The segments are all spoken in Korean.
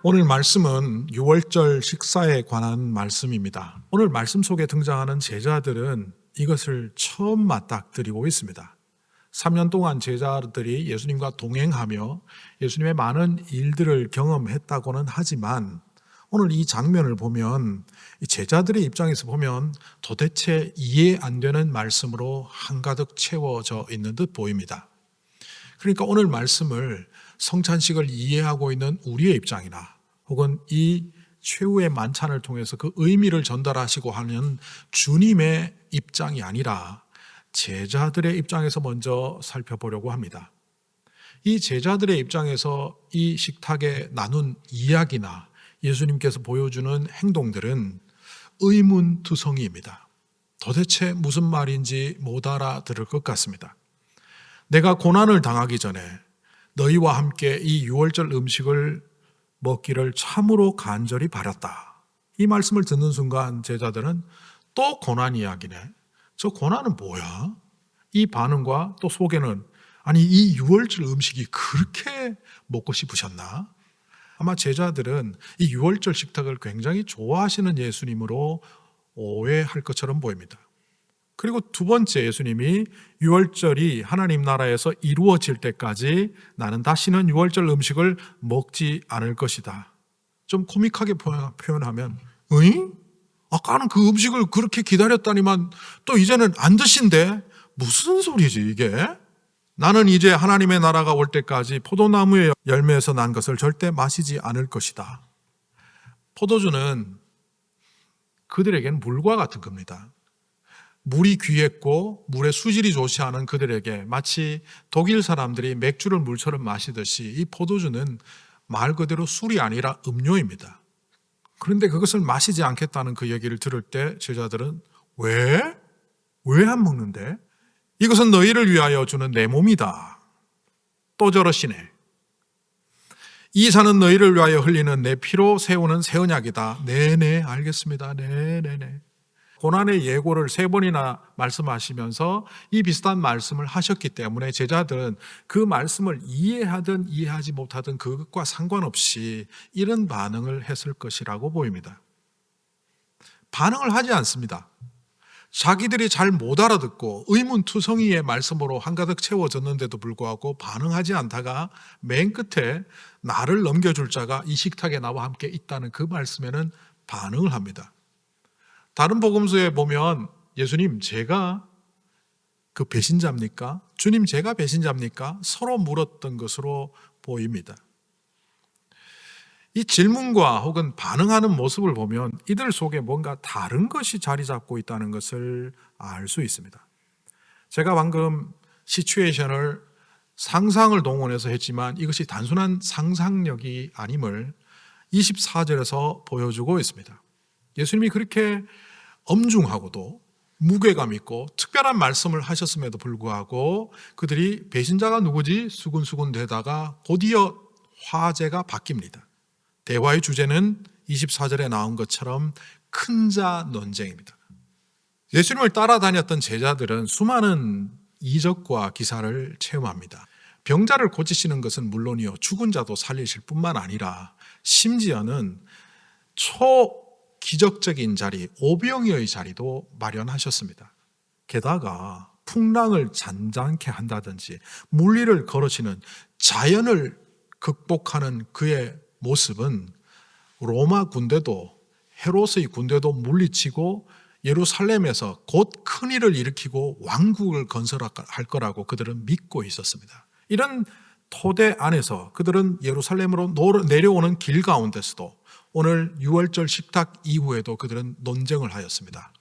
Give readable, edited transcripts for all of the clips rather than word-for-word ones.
오늘 말씀은 유월절 식사에 관한 말씀입니다. 오늘 말씀 속에 등장하는 제자들은 이것을 처음 맞닥뜨리고 있습니다. 3년 동안 제자들이 예수님과 동행하며 예수님의 많은 일들을 경험했다고는 하지만 오늘 이 장면을 보면 이 제자들의 입장에서 보면 도대체 이해 안 되는 말씀으로 한가득 채워져 있는 듯 보입니다. 그러니까 오늘 말씀을 성찬식을 이해하고 있는 우리의 입장이나 혹은 이 최후의 만찬을 통해서 그 의미를 전달하시고 하는 주님의 입장이 아니라 제자들의 입장에서 먼저 살펴보려고 합니다. 이 제자들의 입장에서 이 식탁에 나눈 이야기나 예수님께서 보여주는 행동들은 의문투성이입니다. 도대체 무슨 말인지 못 알아들을 것 같습니다. 내가 고난을 당하기 전에 너희와 함께 이 유월절 음식을 먹기를 참으로 간절히 바랐다. 이 말씀을 듣는 순간 제자들은 또 고난 이야기네. 저 고난은 뭐야? 이 반응과 또 속에는 아니 이 유월절 음식이 그렇게 먹고 싶으셨나? 아마 제자들은 이 유월절 식탁을 굉장히 좋아하시는 예수님으로 오해할 것처럼 보입니다. 그리고 두 번째, 예수님이 유월절이 하나님 나라에서 이루어질 때까지 나는 다시는 유월절 음식을 먹지 않을 것이다. 좀 코믹하게 표현하면 응? 아까는 그 음식을 그렇게 기다렸다니만 또 이제는 안 드신대? 무슨 소리지 이게? 나는 이제 하나님의 나라가 올 때까지 포도나무의 열매에서 난 것을 절대 마시지 않을 것이다. 포도주는 그들에게는 물과 같은 겁니다. 물이 귀했고 물의 수질이 좋지 않은 그들에게 마치 독일 사람들이 맥주를 물처럼 마시듯이 이 포도주는 말 그대로 술이 아니라 음료입니다. 그런데 그것을 마시지 않겠다는 그 얘기를 들을 때 제자들은 왜? 왜 안 먹는데? 이것은 너희를 위하여 주는 내 몸이다. 또 저러시네. 이 산은 너희를 위하여 흘리는 내 피로 세우는 새 언약이다. 네네 알겠습니다. 네네네. 고난의 예고를 3번이나 말씀하시면서 이 비슷한 말씀을 하셨기 때문에 제자들은 그 말씀을 이해하든 이해하지 못하든 그것과 상관없이 이런 반응을 했을 것이라고 보입니다. 반응을 하지 않습니다. 자기들이 잘 못 알아듣고 의문투성이의 말씀으로 한가득 채워졌는데도 불구하고 반응하지 않다가 맨 끝에 나를 넘겨줄 자가 이 식탁에 나와 함께 있다는 그 말씀에는 반응을 합니다. 다른 복음서에 보면 예수님 제가 그 배신자입니까? 주님 제가 배신자입니까? 서로 물었던 것으로 보입니다. 이 질문과 혹은 반응하는 모습을 보면 이들 속에 뭔가 다른 것이 자리 잡고 있다는 것을 알 수 있습니다. 제가 방금 시츄에이션을 상상을 동원해서 했지만 이것이 단순한 상상력이 아님을 24절에서 보여주고 있습니다. 예수님이 그렇게 엄중하고도 무게감 있고 특별한 말씀을 하셨음에도 불구하고 그들이 배신자가 누구지? 수군수군 되다가 곧이어 화제가 바뀝니다. 대화의 주제는 24절에 나온 것처럼 큰 자 논쟁입니다. 예수님을 따라다녔던 제자들은 수많은 이적과 기사를 체험합니다. 병자를 고치시는 것은 물론이요 죽은 자도 살리실 뿐만 아니라 심지어는 기적적인 자리, 오병이어의 자리도 마련하셨습니다. 게다가 풍랑을 잔잔케 한다든지 물리를 걸으시는 자연을 극복하는 그의 모습은 로마 군대도 헤롯의 군대도 물리치고 예루살렘에서 곧 큰일을 일으키고 왕국을 건설할 거라고 그들은 믿고 있었습니다. 이런 토대 안에서 그들은 예루살렘으로 내려오는 길 가운데서도 오늘 유월절 식탁 이후에도 그들은 논쟁을 하였습니다.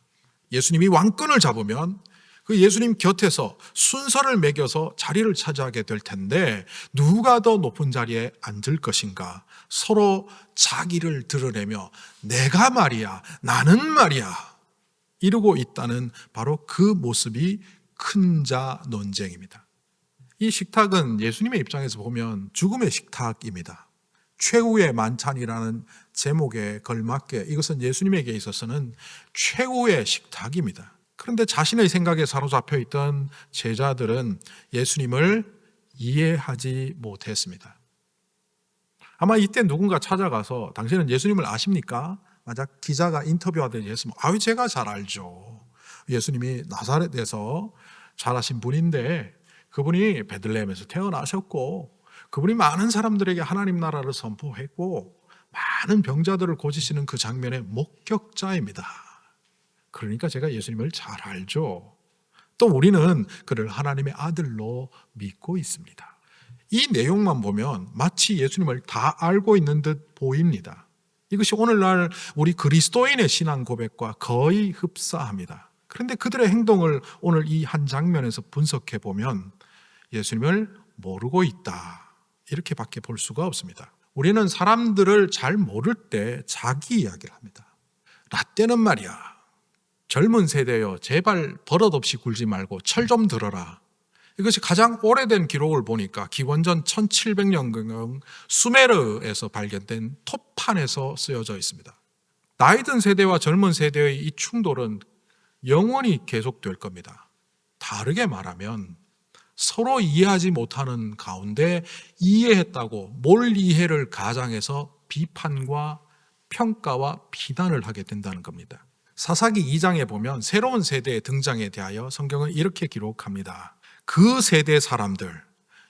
예수님이 왕권을 잡으면 그 예수님 곁에서 순서를 매겨서 자리를 차지하게 될 텐데 누가 더 높은 자리에 앉을 것인가? 서로 자기를 드러내며 내가 말이야, 나는 말이야 이러고 있다는 바로 그 모습이 큰 자 논쟁입니다. 이 식탁은 예수님의 입장에서 보면 죽음의 식탁입니다. 최후의 만찬이라는 제목에 걸맞게 이것은 예수님에게 있어서는 최후의 식탁입니다. 그런데 자신의 생각에 사로잡혀 있던 제자들은 예수님을 이해하지 못했습니다. 아마 이때 누군가 찾아가서 당신은 예수님을 아십니까? 만약 기자가 인터뷰하듯이 했으면 제가 잘 알죠. 예수님이 나사렛에서 자라신 분인데 그분이 베들레헴에서 태어나셨고 그분이 많은 사람들에게 하나님 나라를 선포했고 많은 병자들을 고치시는 그 장면의 목격자입니다. 그러니까 제가 예수님을 잘 알죠. 또 우리는 그를 하나님의 아들로 믿고 있습니다. 이 내용만 보면 마치 예수님을 다 알고 있는 듯 보입니다. 이것이 오늘날 우리 그리스도인의 신앙 고백과 거의 흡사합니다. 그런데 그들의 행동을 오늘 이 한 장면에서 분석해 보면 예수님을 모르고 있다, 이렇게밖에 볼 수가 없습니다. 우리는 사람들을 잘 모를 때 자기 이야기를 합니다. 라떼는 말이야, 젊은 세대여 제발 버릇없이 굴지 말고 철 좀 들어라. 이것이 가장 오래된 기록을 보니까 기원전 1700년경 수메르에서 발견된 톱판에서 쓰여져 있습니다. 나이 든 세대와 젊은 세대의 이 충돌은 영원히 계속될 겁니다. 다르게 말하면 서로 이해하지 못하는 가운데 이해했다고 몰 이해를 가장해서 비판과 평가와 비난을 하게 된다는 겁니다. 사사기 2장에 보면 새로운 세대의 등장에 대하여 성경은 이렇게 기록합니다. 그 세대 사람들,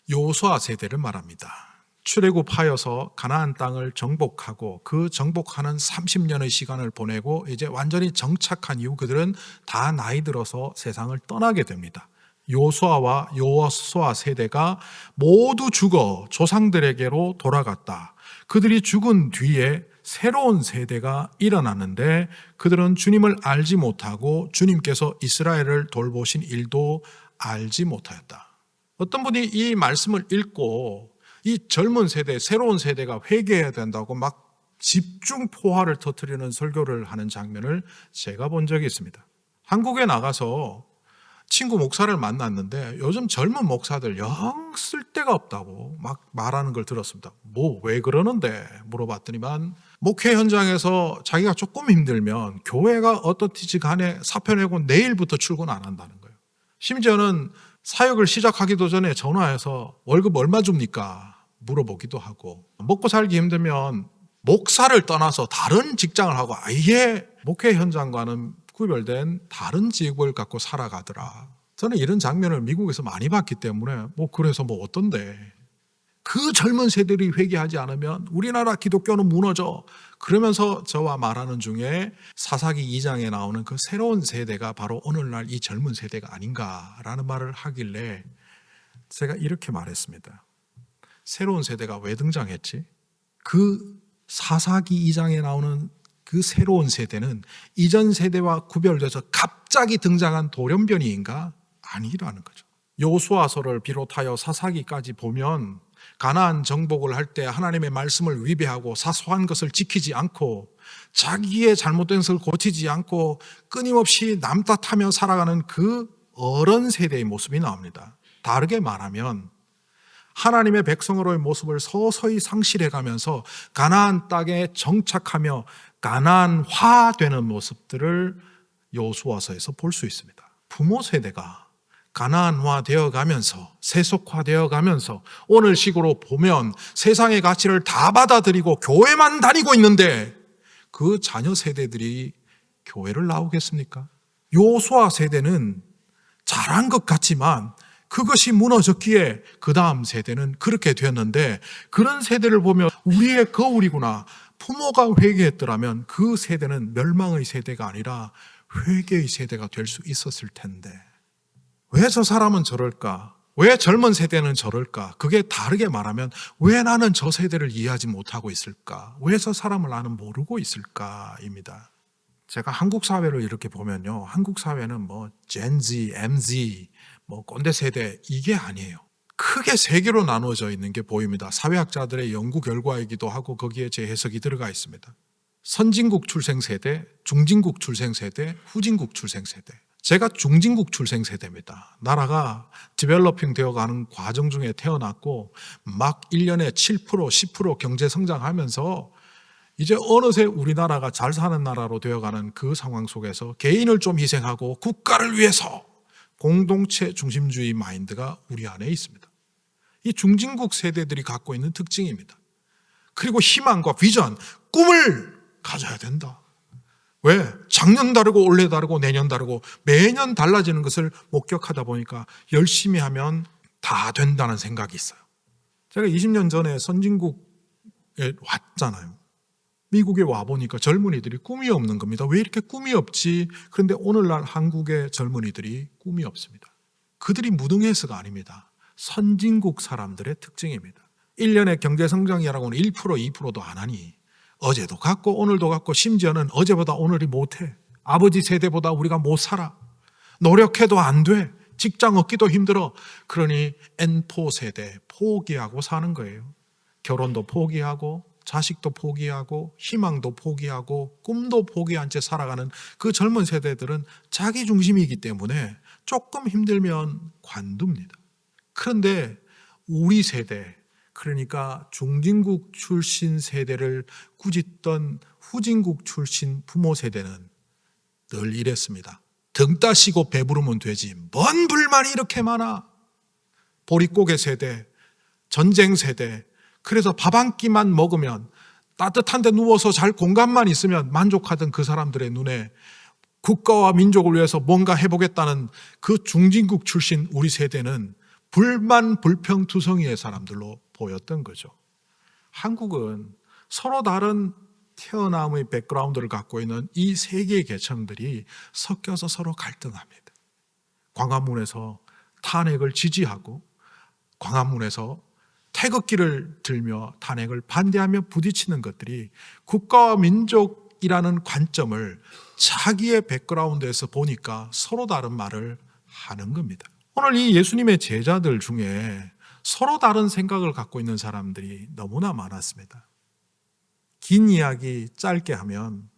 여호수아 세대를 말합니다. 출애굽하여서 가나안 땅을 정복하고 그 정복하는 30년의 시간을 보내고 이제 완전히 정착한 이후 그들은 다 나이 들어서 세상을 떠나게 됩니다. 여호수아와 여호수아 세대가 모두 죽어 조상들에게로 돌아갔다. 그들이 죽은 뒤에 새로운 세대가 일어났는데 그들은 주님을 알지 못하고 주님께서 이스라엘을 돌보신 일도 알지 못하였다. 어떤 분이 이 말씀을 읽고 이 젊은 세대, 새로운 세대가 회개해야 된다고 막 집중 포화를 터뜨리는 설교를 하는 장면을 제가 본 적이 있습니다. 한국에 나가서 친구 목사를 만났는데 요즘 젊은 목사들 영 쓸데가 없다고 막 말하는 걸 들었습니다. 뭐 왜 그러는데 물어봤더니만 목회 현장에서 자기가 조금 힘들면 교회가 어떻든지 간에 사표 내고 내일부터 출근 안 한다는 거예요. 심지어는 사역을 시작하기도 전에 전화해서 월급 얼마 줍니까? 물어보기도 하고, 먹고 살기 힘들면 목사를 떠나서 다른 직장을 하고 아예 목회 현장과는 구별된 다른 직업을 갖고 살아가더라. 저는 이런 장면을 미국에서 많이 봤기 때문에 그래서 어떤데, 그 젊은 세대들이 회개하지 않으면 우리나라 기독교는 무너져, 그러면서 저와 말하는 중에 사사기 2장에 나오는 그 새로운 세대가 바로 오늘날 이 젊은 세대가 아닌가라는 말을 하길래 제가 이렇게 말했습니다. 새로운 세대가 왜 등장했지? 그 사사기 2장에 나오는 그 새로운 세대는 이전 세대와 구별돼서 갑자기 등장한 돌연변이인가? 아니라는 거죠. 여호수아서를 비롯하여 사사기까지 보면 가나안 정복을 할 때 하나님의 말씀을 위배하고 사소한 것을 지키지 않고 자기의 잘못된 것을 고치지 않고 끊임없이 남 탓하며 살아가는 그 어른 세대의 모습이 나옵니다. 다르게 말하면 하나님의 백성으로의 모습을 서서히 상실해가면서 가나안 땅에 정착하며 가나안화되는 모습들을 여호수아서에서 볼 수 있습니다. 부모 세대가 가나안화 되어가면서 세속화되어 가면서 오늘 식으로 보면 세상의 가치를 다 받아들이고 교회만 다니고 있는데 그 자녀 세대들이 교회를 나오겠습니까? 여호수아 세대는 잘한 것 같지만 그것이 무너졌기에 그 다음 세대는 그렇게 되었는데, 그런 세대를 보면 우리의 거울이구나. 부모가 회개했더라면 그 세대는 멸망의 세대가 아니라 회개의 세대가 될 수 있었을 텐데 왜 저 사람은 저럴까? 왜 젊은 세대는 저럴까? 그게 다르게 말하면 왜 나는 저 세대를 이해하지 못하고 있을까? 왜 저 사람을 나는 모르고 있을까입니다. 제가 한국 사회를 이렇게 보면요, 한국 사회는 젠지, MZ, 꼰대 세대, 이게 아니에요. 크게 세 개로 나누어져 있는 게 보입니다. 사회학자들의 연구 결과이기도 하고 거기에 제 해석이 들어가 있습니다. 선진국 출생 세대, 중진국 출생 세대, 후진국 출생 세대. 제가 중진국 출생 세대입니다. 나라가 디벨로핑 되어가는 과정 중에 태어났고 막 1년에 7%, 10% 경제 성장하면서 이제 어느새 우리나라가 잘 사는 나라로 되어가는 그 상황 속에서 개인을 좀 희생하고 국가를 위해서 공동체 중심주의 마인드가 우리 안에 있습니다. 이 중진국 세대들이 갖고 있는 특징입니다. 그리고 희망과 비전, 꿈을 가져야 된다. 왜? 작년 다르고 올해 다르고 내년 다르고 매년 달라지는 것을 목격하다 보니까 열심히 하면 다 된다는 생각이 있어요. 제가 20년 전에 선진국에 왔잖아요. 미국에 와보니까 젊은이들이 꿈이 없는 겁니다. 왜 이렇게 꿈이 없지? 그런데 오늘날 한국의 젊은이들이 꿈이 없습니다. 그들이 무등해서가 아닙니다. 선진국 사람들의 특징입니다. 1년의 경제성장이라고는 1%, 2%도 안 하니 어제도 같고 오늘도 같고 심지어는 어제보다 오늘이 못해. 아버지 세대보다 우리가 못 살아. 노력해도 안 돼. 직장 얻기도 힘들어. 그러니 N4 세대 포기하고 사는 거예요. 결혼도 포기하고 자식도 포기하고 희망도 포기하고 꿈도 포기한 채 살아가는 그 젊은 세대들은 자기 중심이기 때문에 조금 힘들면 관둡니다. 그런데 우리 세대, 그러니까 중진국 출신 세대를 꾸짖던 후진국 출신 부모 세대는 늘 이랬습니다. 등 따시고 배부르면 되지 뭔 불만이 이렇게 많아. 보릿고개 세대, 전쟁 세대, 그래서 밥 한 끼만 먹으면 따뜻한 데 누워서 잘 공간만 있으면 만족하던 그 사람들의 눈에 국가와 민족을 위해서 뭔가 해보겠다는 그 중진국 출신 우리 세대는 불만 불평투성이의 사람들로 보였던 거죠. 한국은 서로 다른 태어남의 백그라운드를 갖고 있는 이 세 개의 계층들이 섞여서 서로 갈등합니다. 광화문에서 탄핵을 지지하고 광화문에서 태극기를 들며 탄핵을 반대하며 부딪히는 것들이 국가와 민족이라는 관점을 자기의 백그라운드에서 보니까 서로 다른 말을 하는 겁니다. 오늘 이 예수님의 제자들 중에 서로 다른 생각을 갖고 있는 사람들이 너무나 많았습니다. 긴 이야기 짧게 하면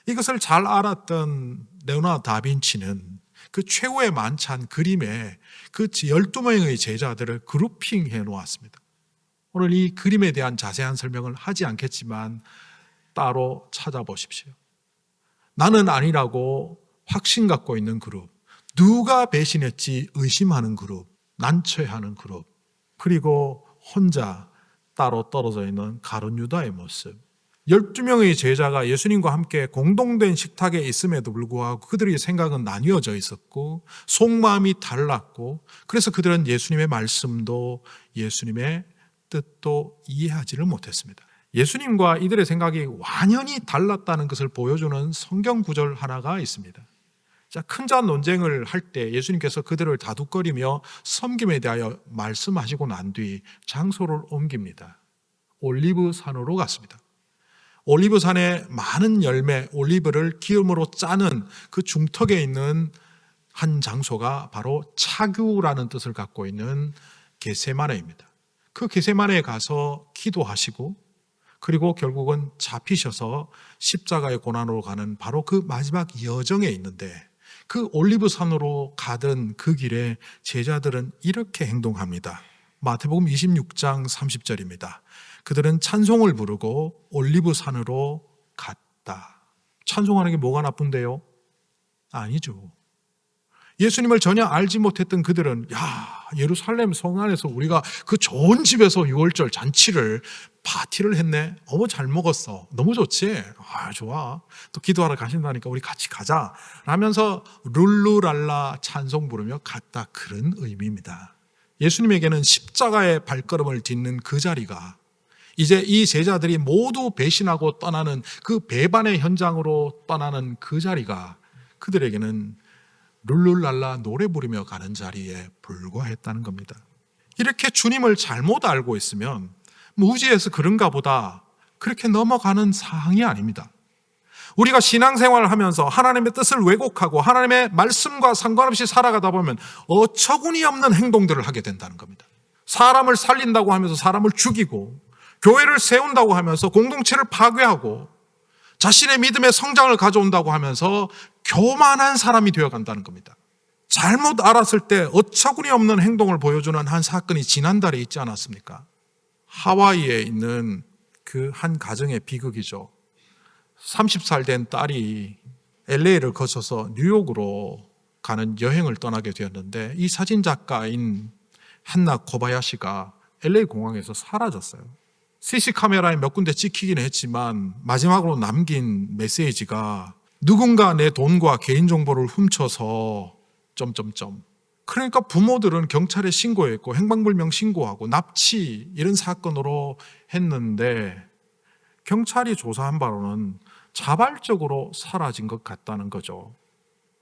이것을 잘 알았던 레오나르도 다빈치는 그 최후의 만찬 그림에 그 12명의 제자들을 그룹핑해 놓았습니다. 오늘 이 그림에 대한 자세한 설명을 하지 않겠지만 따로 찾아보십시오. 나는 아니라고 확신 갖고 있는 그룹, 누가 배신했지 의심하는 그룹, 난처해하는 그룹, 그리고 혼자 따로 떨어져 있는 가룟 유다의 모습. 12명의 제자가 예수님과 함께 공동된 식탁에 있음에도 불구하고 그들의 생각은 나뉘어져 있었고 속마음이 달랐고 그래서 그들은 예수님의 말씀도 예수님의 뜻도 이해하지를 못했습니다. 예수님과 이들의 생각이 완연히 달랐다는 것을 보여주는 성경 구절 하나가 있습니다. 자, 큰 잔 논쟁을 할 때 예수님께서 그들을 다독거리며 섬김에 대하여 말씀하시고 난 뒤 장소를 옮깁니다. 올리브 산으로 갔습니다. 올리브 산에 많은 열매, 올리브를 기름으로 짜는 그 중턱에 있는 한 장소가 바로 차규라는 뜻을 갖고 있는 겟세마네입니다. 그 겟세마네에 가서 기도하시고 그리고 결국은 잡히셔서 십자가의 고난으로 가는 바로 그 마지막 여정에 있는데 그 올리브 산으로 가던 그 길에 제자들은 이렇게 행동합니다. 마태복음 26장 30절입니다. 그들은 찬송을 부르고 올리브 산으로 갔다. 찬송하는 게 뭐가 나쁜데요? 아니죠. 예수님을 전혀 알지 못했던 그들은 예루살렘 성 안에서 우리가 그 좋은 집에서 유월절 잔치를 파티를 했네. 잘 먹었어. 너무 좋지? 좋아. 또 기도하러 가신다니까 우리 같이 가자 라면서 룰루랄라 찬송 부르며 갔다. 그런 의미입니다. 예수님에게는 십자가의 발걸음을 딛는 그 자리가 이제 이 제자들이 모두 배신하고 떠나는 그 배반의 현장으로 떠나는 그 자리가 그들에게는 룰룰랄라 노래 부르며 가는 자리에 불과했다는 겁니다. 이렇게 주님을 잘못 알고 있으면 무지해서 그런가 보다 그렇게 넘어가는 사항이 아닙니다. 우리가 신앙생활을 하면서 하나님의 뜻을 왜곡하고 하나님의 말씀과 상관없이 살아가다 보면 어처구니 없는 행동들을 하게 된다는 겁니다. 사람을 살린다고 하면서 사람을 죽이고 교회를 세운다고 하면서 공동체를 파괴하고 자신의 믿음의 성장을 가져온다고 하면서 교만한 사람이 되어간다는 겁니다. 잘못 알았을 때 어처구니 없는 행동을 보여주는 한 사건이 지난달에 있지 않았습니까? 하와이에 있는 그 한 가정의 비극이죠. 30살 된 딸이 LA를 거쳐서 뉴욕으로 가는 여행을 떠나게 되었는데 이 사진작가인 한나 코바야시가 LA 공항에서 사라졌어요. CC 카메라에 몇 군데 찍히긴 했지만 마지막으로 남긴 메시지가 누군가 내 돈과 개인정보를 훔쳐서 점점점. 그러니까 부모들은 경찰에 신고했고 행방불명 신고하고 납치 이런 사건으로 했는데 경찰이 조사한 바로는 자발적으로 사라진 것 같다는 거죠.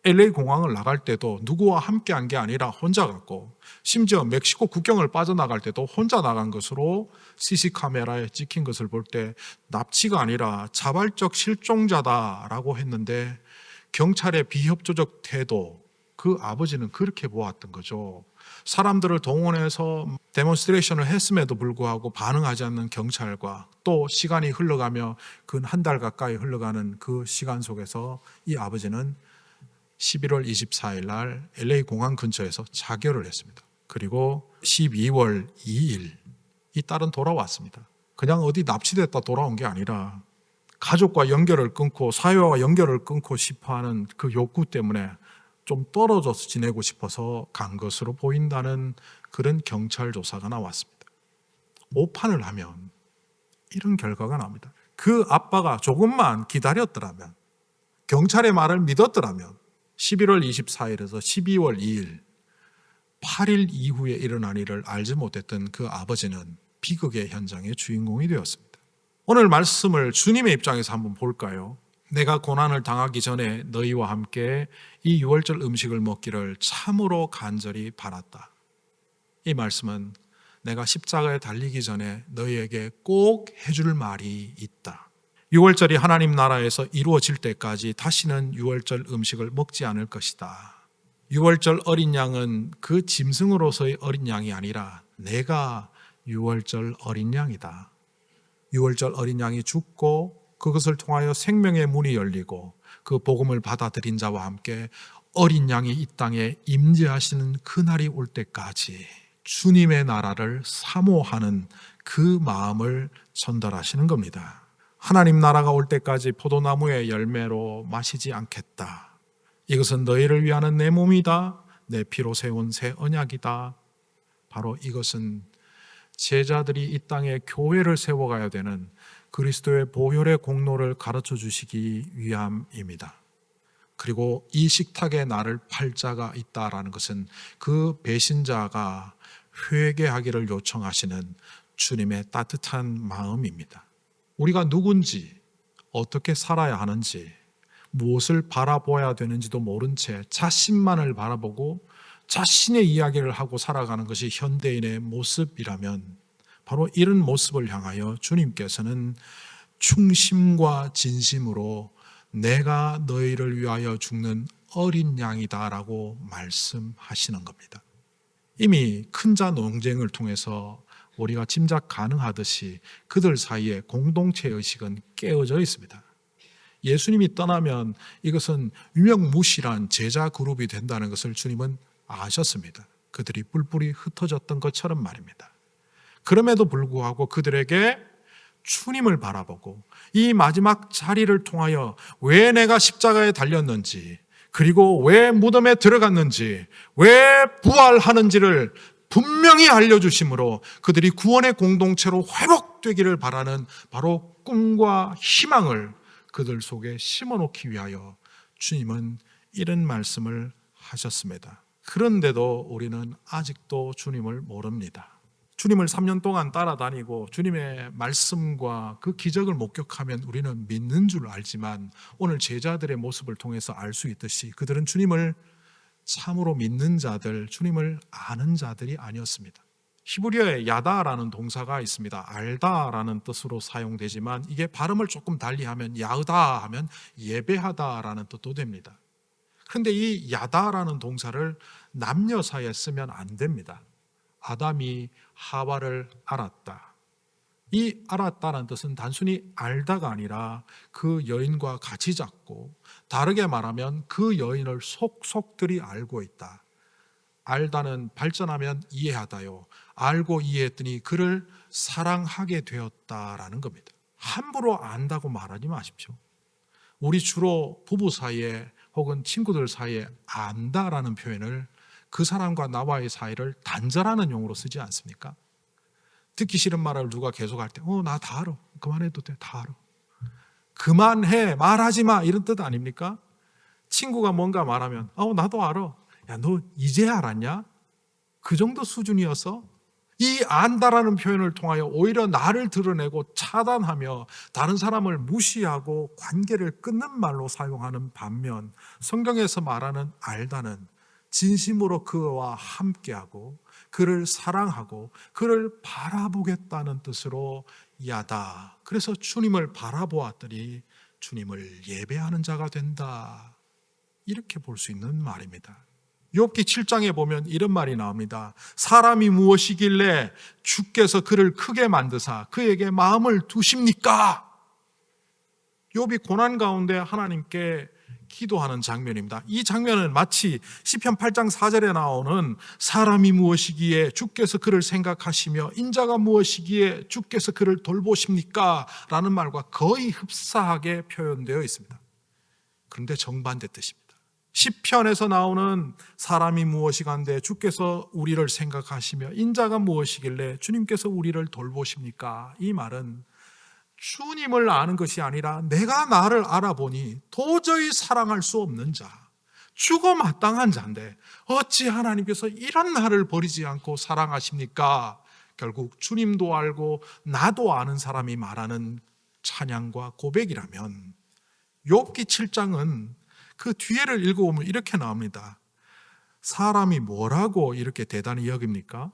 LA 공항을 나갈 때도 누구와 함께 한 게 아니라 혼자 갔고 심지어 멕시코 국경을 빠져나갈 때도 혼자 나간 것으로 CC 카메라에 찍힌 것을 볼 때 납치가 아니라 자발적 실종자다라고 했는데 경찰의 비협조적 태도, 그 아버지는 그렇게 보았던 거죠. 사람들을 동원해서 데몬스트레이션을 했음에도 불구하고 반응하지 않는 경찰과 또 시간이 흘러가며 근 한 달 가까이 흘러가는 그 시간 속에서 이 아버지는 11월 24일 날 LA 공항 근처에서 자결을 했습니다. 그리고 12월 2일 이 딸은 돌아왔습니다. 그냥 어디 납치됐다 돌아온 게 아니라 가족과 연결을 끊고 사회와 연결을 끊고 싶어하는 그 욕구 때문에 좀 떨어져서 지내고 싶어서 간 것으로 보인다는 그런 경찰 조사가 나왔습니다. 오판을 하면 이런 결과가 나옵니다. 그 아빠가 조금만 기다렸더라면, 경찰의 말을 믿었더라면 11월 24일에서 12월 2일 8일 이후에 일어난 일을 알지 못했던 그 아버지는 비극의 현장의 주인공이 되었습니다. 오늘 말씀을 주님의 입장에서 한번 볼까요? 내가 고난을 당하기 전에 너희와 함께 이 유월절 음식을 먹기를 참으로 간절히 바랐다. 이 말씀은 내가 십자가에 달리기 전에 너희에게 꼭 해줄 말이 있다. 유월절이 하나님 나라에서 이루어질 때까지 다시는 유월절 음식을 먹지 않을 것이다. 유월절 어린 양은 그 짐승으로서의 어린 양이 아니라 내가 유월절 어린 양이다. 유월절 어린 양이 죽고 그것을 통하여 생명의 문이 열리고 그 복음을 받아들인 자와 함께 어린 양이 이 땅에 임재하시는 그날이 올 때까지 주님의 나라를 사모하는 그 마음을 전달하시는 겁니다. 하나님 나라가 올 때까지 포도나무의 열매로 마시지 않겠다. 이것은 너희를 위하는 내 몸이다. 내 피로 세운 새 언약이다. 바로 이것은 제자들이 이 땅에 교회를 세워가야 되는 그리스도의 보혈의 공로를 가르쳐 주시기 위함입니다. 그리고 이 식탁에 나를 팔 자가 있다라는 것은 그 배신자가 회개하기를 요청하시는 주님의 따뜻한 마음입니다. 우리가 누군지, 어떻게 살아야 하는지, 무엇을 바라보아야 되는지도 모른 채 자신만을 바라보고 자신의 이야기를 하고 살아가는 것이 현대인의 모습이라면 바로 이런 모습을 향하여 주님께서는 충심과 진심으로 내가 너희를 위하여 죽는 어린 양이다라고 말씀하시는 겁니다. 이미 큰 자 논쟁을 통해서 우리가 짐작 가능하듯이 그들 사이에 공동체 의식은 깨어져 있습니다. 예수님이 떠나면 이것은 유명무실한 제자 그룹이 된다는 것을 주님은 아셨습니다. 그들이 뿔뿔이 흩어졌던 것처럼 말입니다. 그럼에도 불구하고 그들에게 주님을 바라보고 이 마지막 자리를 통하여 왜 내가 십자가에 달렸는지, 그리고 왜 무덤에 들어갔는지, 왜 부활하는지를 분명히 알려주심으로 그들이 구원의 공동체로 회복되기를 바라는 바로 꿈과 희망을 그들 속에 심어놓기 위하여 주님은 이런 말씀을 하셨습니다. 그런데도 우리는 아직도 주님을 모릅니다. 주님을 3년 동안 따라다니고 주님의 말씀과 그 기적을 목격하면 우리는 믿는 줄 알지만 오늘 제자들의 모습을 통해서 알 수 있듯이 그들은 주님을 참으로 믿는 자들, 주님을 아는 자들이 아니었습니다. 히브리어에 야다라는 동사가 있습니다. 알다라는 뜻으로 사용되지만 이게 발음을 조금 달리하면 야으다 하면 예배하다라는 뜻도 됩니다. 그런데 이 야다라는 동사를 남녀 사이에 쓰면 안 됩니다. 아담이 하와를 알았다. 이 알았다는 뜻은 단순히 알다가 아니라 그 여인과 같이 잤고, 다르게 말하면 그 여인을 속속들이 알고 있다. 알다는 발전하면 이해하다요. 알고 이해했더니 그를 사랑하게 되었다라는 겁니다. 함부로 안다고 말하지 마십시오. 우리 주로 부부 사이에 혹은 친구들 사이에 안다라는 표현을 그 사람과 나와의 사이를 단절하는 용어로 쓰지 않습니까? 듣기 싫은 말을 누가 계속할 때 나 다 알아. 그만해도 돼. 다 알아. 그만해. 말하지 마. 이런 뜻 아닙니까? 친구가 뭔가 말하면 나도 알아. 야, 너 이제 알았냐? 그 정도 수준이어서 이 안다라는 표현을 통하여 오히려 나를 드러내고 차단하며 다른 사람을 무시하고 관계를 끊는 말로 사용하는 반면, 성경에서 말하는 알다는 진심으로 그와 함께하고 그를 사랑하고 그를 바라보겠다는 뜻으로 야다. 그래서 주님을 바라보았더니 주님을 예배하는 자가 된다. 이렇게 볼 수 있는 말입니다. 욥기 7장에 보면 이런 말이 나옵니다. 사람이 무엇이길래 주께서 그를 크게 만드사 그에게 마음을 두십니까? 욥이 고난 가운데 하나님께 기도하는 장면입니다. 이 장면은 마치 시편 8장 4절에 나오는 사람이 무엇이기에 주께서 그를 생각하시며 인자가 무엇이기에 주께서 그를 돌보십니까? 라는 말과 거의 흡사하게 표현되어 있습니다. 그런데 정반대 뜻입니다. 시편에서 나오는 사람이 무엇이간데 주께서 우리를 생각하시며 인자가 무엇이길래 주님께서 우리를 돌보십니까? 이 말은 주님을 아는 것이 아니라 내가 나를 알아보니 도저히 사랑할 수 없는 자, 죽어 마땅한 자인데 어찌 하나님께서 이런 나를 버리지 않고 사랑하십니까? 결국 주님도 알고 나도 아는 사람이 말하는 찬양과 고백이라면 욥기 7장은 그 뒤에를 읽어보면 이렇게 나옵니다. 사람이 뭐라고 이렇게 대단히 여깁니까?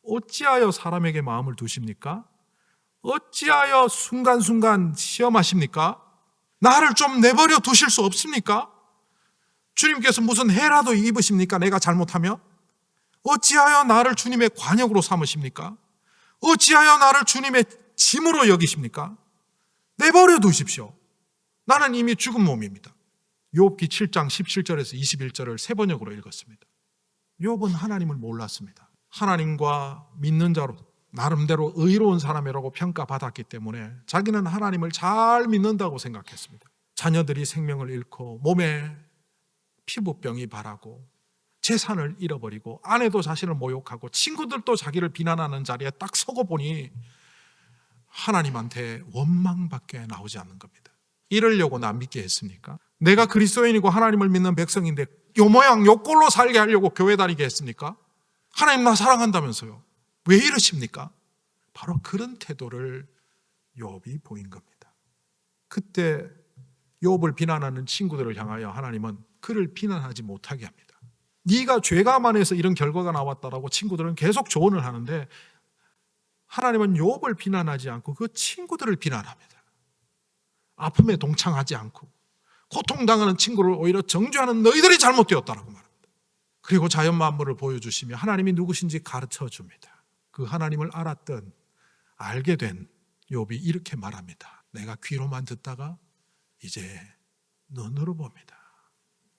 어찌하여 사람에게 마음을 두십니까? 어찌하여 순간순간 시험하십니까? 나를 좀 내버려 두실 수 없습니까? 주님께서 무슨 해라도 입으십니까? 내가 잘못하면? 어찌하여 나를 주님의 관역으로 삼으십니까? 어찌하여 나를 주님의 짐으로 여기십니까? 내버려 두십시오. 나는 이미 죽은 몸입니다. 욥기 7장 17절에서 21절을 세 번역으로 읽었습니다. 욥은 하나님을 몰랐습니다. 하나님과 믿는 자로 나름대로 의로운 사람이라고 평가받았기 때문에 자기는 하나님을 잘 믿는다고 생각했습니다. 자녀들이 생명을 잃고 몸에 피부병이 발하고 재산을 잃어버리고 아내도 자신을 모욕하고 친구들도 자기를 비난하는 자리에 딱 서고 보니 하나님한테 원망밖에 나오지 않는 겁니다. 이러려고 나 믿게 했습니까? 내가 그리스도인이고 하나님을 믿는 백성인데 요 모양 요 꼴로 살게 하려고 교회 다니게 했습니까? 하나님 나 사랑한다면서요. 왜 이러십니까? 바로 그런 태도를 욥이 보인 겁니다. 그때 욥을 비난하는 친구들을 향하여 하나님은 그를 비난하지 못하게 합니다. 네가 죄가 많아서 이런 결과가 나왔다라고 친구들은 계속 조언을 하는데 하나님은 욥을 비난하지 않고 그 친구들을 비난합니다. 아픔에 동참하지 않고 고통당하는 친구를 오히려 정죄하는 너희들이 잘못되었다라고 말합니다. 그리고 자연 만물을 보여주시며 하나님이 누구신지 가르쳐 줍니다. 그 하나님을 알았던 알게 된 욥이 이렇게 말합니다. 내가 귀로만 듣다가 이제 눈으로 봅니다.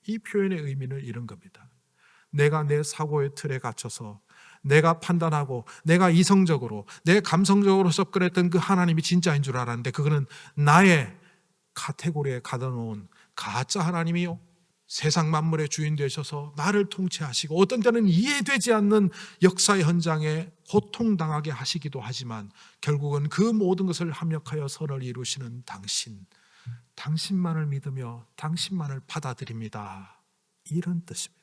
이 표현의 의미는 이런 겁니다. 내가 내 사고의 틀에 갇혀서 내가 판단하고 내가 이성적으로 내 감성적으로 접근했던 그 하나님이 진짜인 줄 알았는데 그거는 나의 카테고리에 가둬놓은 가짜 하나님이요, 세상 만물의 주인 되셔서 나를 통치하시고 어떤 때는 이해되지 않는 역사의 현장에 고통당하게 하시기도 하지만 결국은 그 모든 것을 합력하여 선을 이루시는 당신, 당신만을 믿으며 당신만을 받아들입니다. 이런 뜻입니다.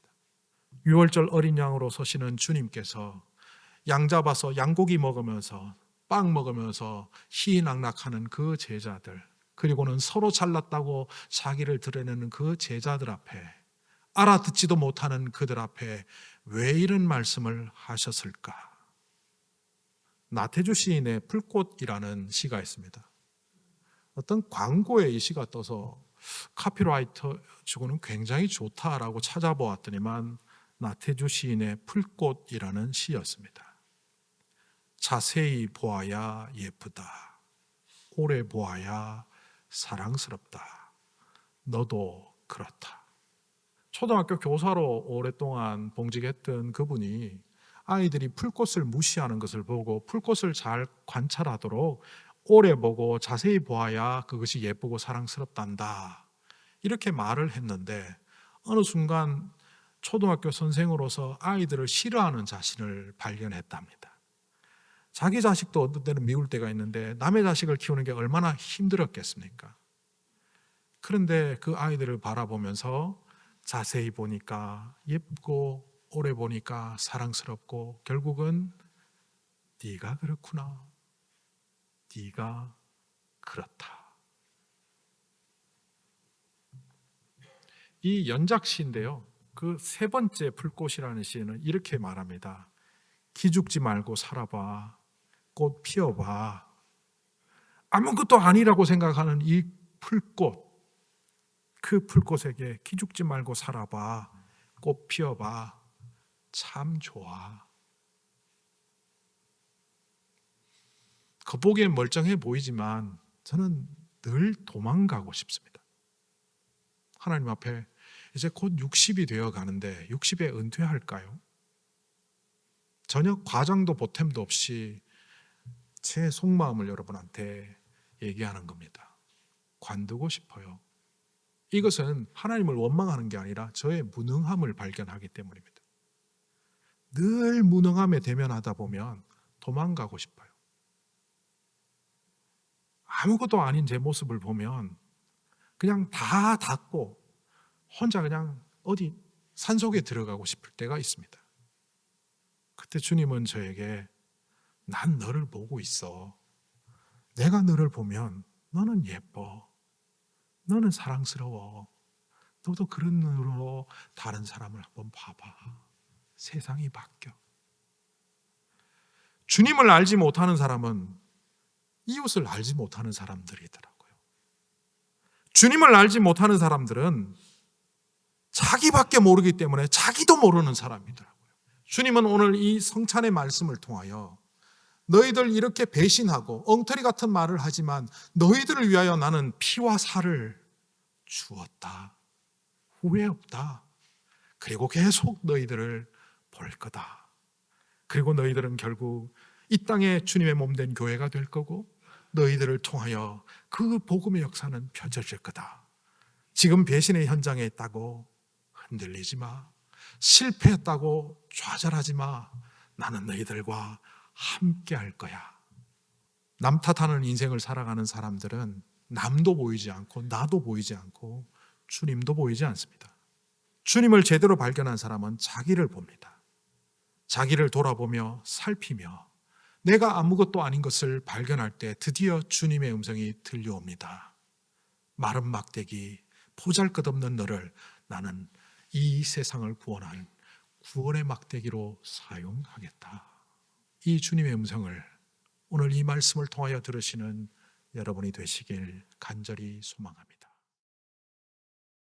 유월절 어린 양으로 서시는 주님께서 양 잡아서 양고기 먹으면서 빵 먹으면서 희낙락하는 그 제자들, 그리고는 서로 잘났다고 자기를 드러내는 그 제자들 앞에, 알아듣지도 못하는 그들 앞에 왜 이런 말씀을 하셨을까? 나태주 시인의 풀꽃이라는 시가 있습니다. 어떤 광고에 이 시가 떠서 카피라이터 치고는 굉장히 좋다라고 찾아보았더니만 나태주 시인의 풀꽃이라는 시였습니다. 자세히 보아야 예쁘다. 오래 보아야 사랑스럽다. 너도 그렇다. 초등학교 교사로 오랫동안 봉직했던 그분이 아이들이 풀꽃을 무시하는 것을 보고 풀꽃을 잘 관찰하도록 오래 보고 자세히 보아야 그것이 예쁘고 사랑스럽단다. 이렇게 말을 했는데 어느 순간 초등학교 선생으로서 아이들을 싫어하는 자신을 발견했답니다. 자기 자식도 어떤 때는 미울 때가 있는데 남의 자식을 키우는 게 얼마나 힘들었겠습니까? 그런데 그 아이들을 바라보면서 자세히 보니까 예쁘고 오래 보니까 사랑스럽고 결국은 네가 그렇구나, 네가 그렇다. 이 연작시인데요, 그 세 번째 풀꽃이라는 시는 이렇게 말합니다. 기죽지 말고 살아봐. 꽃 피워봐. 아무것도 아니라고 생각하는 이 풀꽃, 그 풀꽃에게 기죽지 말고 살아봐. 꽃 피워봐. 참 좋아. 겉보기엔 멀쩡해 보이지만 저는 늘 도망가고 싶습니다. 하나님 앞에 이제 곧 60이 되어 가는데 60에 은퇴할까요? 전혀 과장도 보탬도 없이 제 속마음을 여러분한테 얘기하는 겁니다. 관두고 싶어요. 이것은 하나님을 원망하는 게 아니라 저의 무능함을 발견하기 때문입니다. 늘 무능함에 대면하다 보면 도망가고 싶어요. 아무것도 아닌 제 모습을 보면 그냥 다 닫고 혼자 그냥 어디 산속에 들어가고 싶을 때가 있습니다. 그때 주님은 저에게 난 너를 보고 있어. 내가 너를 보면 너는 예뻐. 너는 사랑스러워. 너도 그런 눈으로 다른 사람을 한번 봐봐. 세상이 바뀌어. 주님을 알지 못하는 사람은 이웃을 알지 못하는 사람들이더라고요. 주님을 알지 못하는 사람들은 자기밖에 모르기 때문에 자기도 모르는 사람이더라고요. 주님은 오늘 이 성찬의 말씀을 통하여 너희들 이렇게 배신하고 엉터리 같은 말을 하지만 너희들을 위하여 나는 피와 살을 주었다. 후회 없다. 그리고 계속 너희들을 볼 거다. 그리고 너희들은 결국 이 땅에 주님의 몸된 교회가 될 거고 너희들을 통하여 그 복음의 역사는 펼쳐질 거다. 지금 배신의 현장에 있다고 흔들리지 마. 실패했다고 좌절하지 마. 나는 너희들과 함께 할 거야. 남 탓하는 인생을 살아가는 사람들은 남도 보이지 않고 나도 보이지 않고 주님도 보이지 않습니다. 주님을 제대로 발견한 사람은 자기를 봅니다. 자기를 돌아보며 살피며 내가 아무것도 아닌 것을 발견할 때 드디어 주님의 음성이 들려옵니다. 마른 막대기, 보잘것없는 너를 나는 이 세상을 구원할 구원의 막대기로 사용하겠다. 이 주님의 음성을 오늘 이 말씀을 통하여 들으시는 여러분이 되시길 간절히 소망합니다.